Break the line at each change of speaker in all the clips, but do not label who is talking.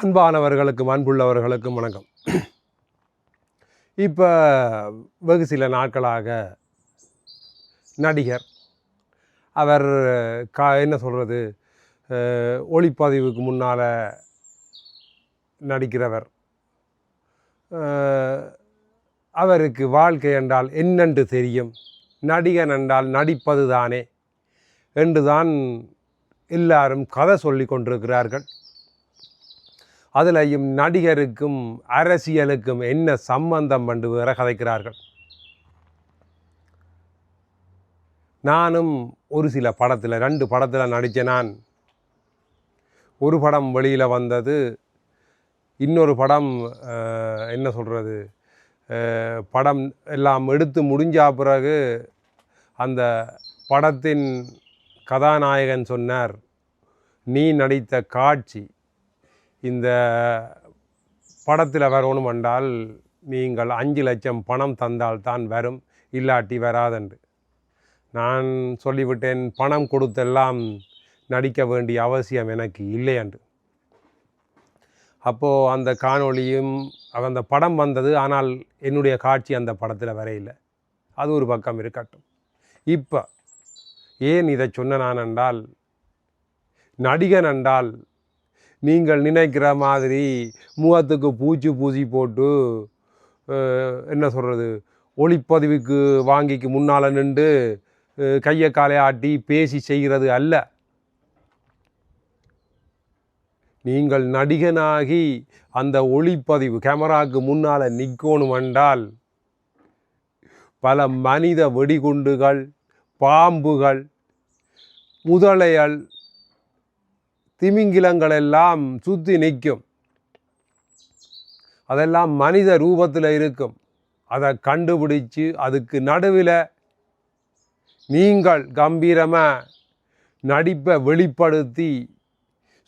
அன்பானவர்களுக்கும் அன்புள்ளவர்களுக்கும் வணக்கம். இப்போ வெகு சில நாட்களாக நடிகர் அவர் என்ன சொல்கிறது, ஒளிப்பதிவுக்கு முன்னால் நடிக்கிறவர், அவருக்கு வாழ்க்கை என்றால் என்னென்று தெரியும், நடிகன் என்றால் நடிப்பது தானே என்று தான் எல்லாரும் கதை சொல்லி கொண்டிருக்கிறார்கள். அதிலையும் நடிகருக்கும் அரசியலுக்கும் என்ன சம்பந்தம் என்று வேற கதைக்கிறார்கள். நானும் ஒரு சில படத்தில் 2 படத்தில் நடித்த நான். ஒரு படம் வெளியில் வந்தது, இன்னொரு படம் என்ன சொல்கிறது, படம் எல்லாம் எடுத்து முடிஞ்ச பிறகு அந்த படத்தின் கதாநாயகன் சொன்னார், நீ நடித்த காட்சி இந்த படத்தில் வரணும் என்றால் நீங்கள் 5 லட்சம் பணம் தந்தால் தான் வரும், இல்லாட்டி வராதென்று. நான் சொல்லிவிட்டேன், பணம் கொடுத்தெல்லாம் நடிக்க வேண்டிய அவசியம் எனக்கு இல்லை என்று. அப்போது அந்த காணொளியும் அந்த படம் வந்தது, ஆனால் என்னுடைய காட்சி அந்த படத்தில் வரையில்லை. அது ஒரு பக்கம் இருக்கட்டும். இப்போ ஏன் இதை சொன்ன நான் என்றால், நடிகன் என்றால் நீங்கள் நினைக்கிற மாதிரி முகத்துக்கு பூசி போட்டு என்ன சொல்கிறது, ஒளிப்பதிவுக்கு வாங்கிக்கு முன்னால் நின்று கையை காலை ஆட்டி பேசி செய்கிறது அல்ல. நீங்கள் நடிகனாகி அந்த ஒளிப்பதிவு கேமராவுக்கு முன்னால் நிற்கணும் என்றால் பல மனித வெடிகுண்டுகள், பாம்புகள், முதலைகள், திமிங்கிலங்கள் எல்லாம் சுற்றி நிற்கும். அதெல்லாம் மனித ரூபத்தில் இருக்கும். அதை கண்டுபிடிச்சு அதுக்கு நடுவில் நீங்கள் கம்பீரமாக நடிப்பை வெளிப்படுத்தி,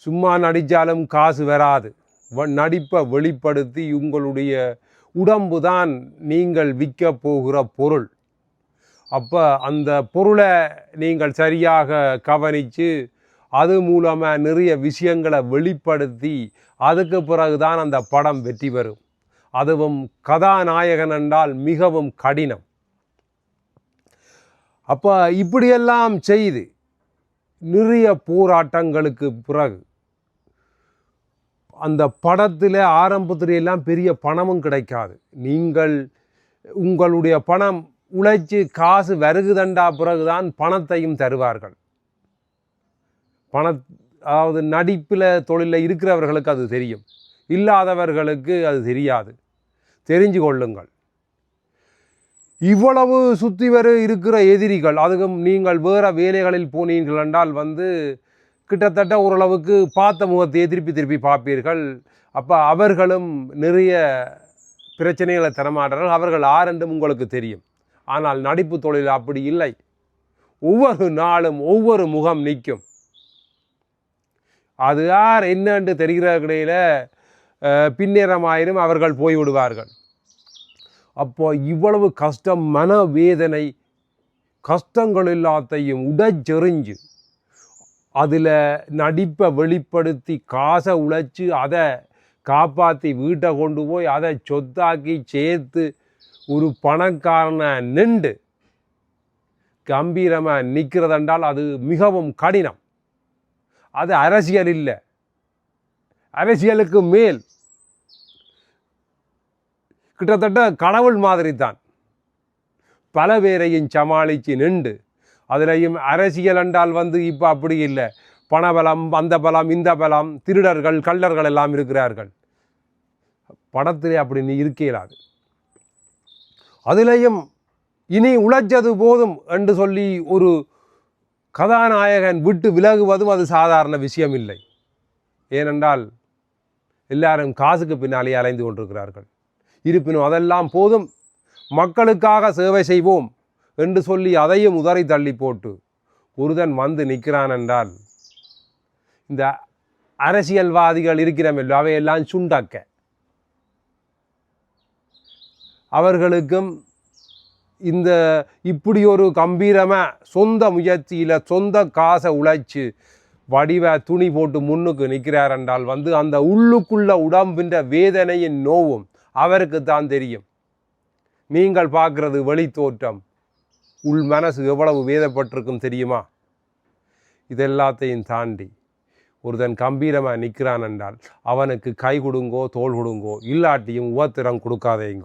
சும்மா நடித்தாலும் காசு வராது, நடிப்பை வெளிப்படுத்தி உங்களுடைய உடம்பு தான் நீங்கள் விற்க போகிற பொருள். அப்போ அந்த பொருளை நீங்கள் சரியாக கவனித்து அது மூலமாக நிறைய விஷயங்களை வெளிப்படுத்தி அதுக்கு பிறகுதான் அந்த படம் வெற்றி பெறும். அதுவும் கதாநாயகன் என்றால் மிகவும் கடினம். அப்போ இப்படியெல்லாம் செய்து நிறைய போராட்டங்களுக்கு பிறகு அந்த படத்தில் ஆரம்பத்திலெல்லாம் பெரிய பணமும் கிடைக்காது. நீங்கள் உங்களுடைய பணம் உழைச்சி காசு வருகுதண்டா பிறகுதான் பணத்தையும் தருவார்கள். அதாவது நடிப்பில் தொழிலில் இருக்கிறவர்களுக்கு அது தெரியும், இல்லாதவர்களுக்கு அது தெரியாது. தெரிஞ்சு கொள்ளுங்கள். இவ்வளவு சுற்றி வர இருக்கிற எதிரிகள், அதுவும் நீங்கள் வேறு வேலைகளில் போனீர்கள் என்றால் கிட்டத்தட்ட ஓரளவுக்கு பார்த்த முகத்தையே திருப்பி பார்ப்பீர்கள். அப்போ அவர்களும் நிறைய பிரச்சனைகளை தரமாட்டார்கள். அவர்கள் ஆரென்றும் உங்களுக்கு தெரியும். ஆனால் நடிப்பு தொழில் அப்படி இல்லை. ஒவ்வொரு நாளும் ஒவ்வொரு முகம் நிற்கும். அது யார் என்னென்று தெரிகிற கிடையில பின்னேறமாயிரும் அவர்கள் போய்விடுவார்கள். அப்போ இவ்வளவு கஷ்டம், மனவேதனை, கஷ்டங்கள் எல்லாத்தையும் உடைச்செறிஞ்சு அதில் நடிப்பை வெளிப்படுத்தி காசை உழைச்சி அதை காப்பாற்றி வீட்டை கொண்டு போய் அதை சொத்தாக்கி சேர்த்து ஒரு பணக்காரனை நின்று கம்பீரமாக நிற்கிறதென்றால் அது மிகவும் கடினம். அது அரசியல் இல்லை, அரசியலுக்கு மேல் கிட்டத்தட்ட கடவுள் மாதிரி தான். பல பேரையும் சமாளித்து நின்று அதிலையும் அரசியல் என்றால் இப்போ அப்படி இல்லை. பணபலம், அந்த பலம், இந்த பலம், திருடர்கள், கள்ளர்கள் எல்லாம் இருக்கிறார்கள். படத்திலே அப்படி நீ இருக்கலாது. அதிலையும் இனி உழைச்சது போதும் என்று சொல்லி ஒரு கதாநாயகன் விட்டு விலகுவதும் அது சாதாரண விஷயம் இல்லை. ஏனென்றால் எல்லாரும் காசுக்கு பின்னாலே அலைந்து கொண்டிருக்கிறார்கள். இருப்பினும் அதெல்லாம் போதும், மக்களுக்காக சேவை செய்வோம் என்று சொல்லி அதையும் உதறி தள்ளி போட்டு ஒருதன் நிற்கிறான் என்றால், இந்த அரசியல்வாதிகள் இருக்கிறமில்லை, அவையெல்லாம் சுண்டக்க. அவர்களுக்கும் இந்த இப்படி ஒரு கம்பீரமாக சொந்த முயற்சியில் சொந்த காசை உழைச்சி வடிவ துணி போட்டு முன்னுக்கு நிற்கிறார் என்றால் அந்த உள்ளுக்குள்ள உடம்பின்ற வேதனையின் நோவும் அவருக்கு தான் தெரியும். நீங்கள் பார்க்கிறது வெளி தோற்றம், உள் மனசு எவ்வளவு வேதப்பட்டிருக்கும் தெரியுமா? இதெல்லாத்தையும் தாண்டி ஒருத்தன் கம்பீரமாக நிற்கிறான் என்றால் அவனுக்கு கை கொடுங்கோ, தோல் கொடுங்கோ, இல்லாட்டியும் உபத்திரம் கொடுக்காதேங்கோ.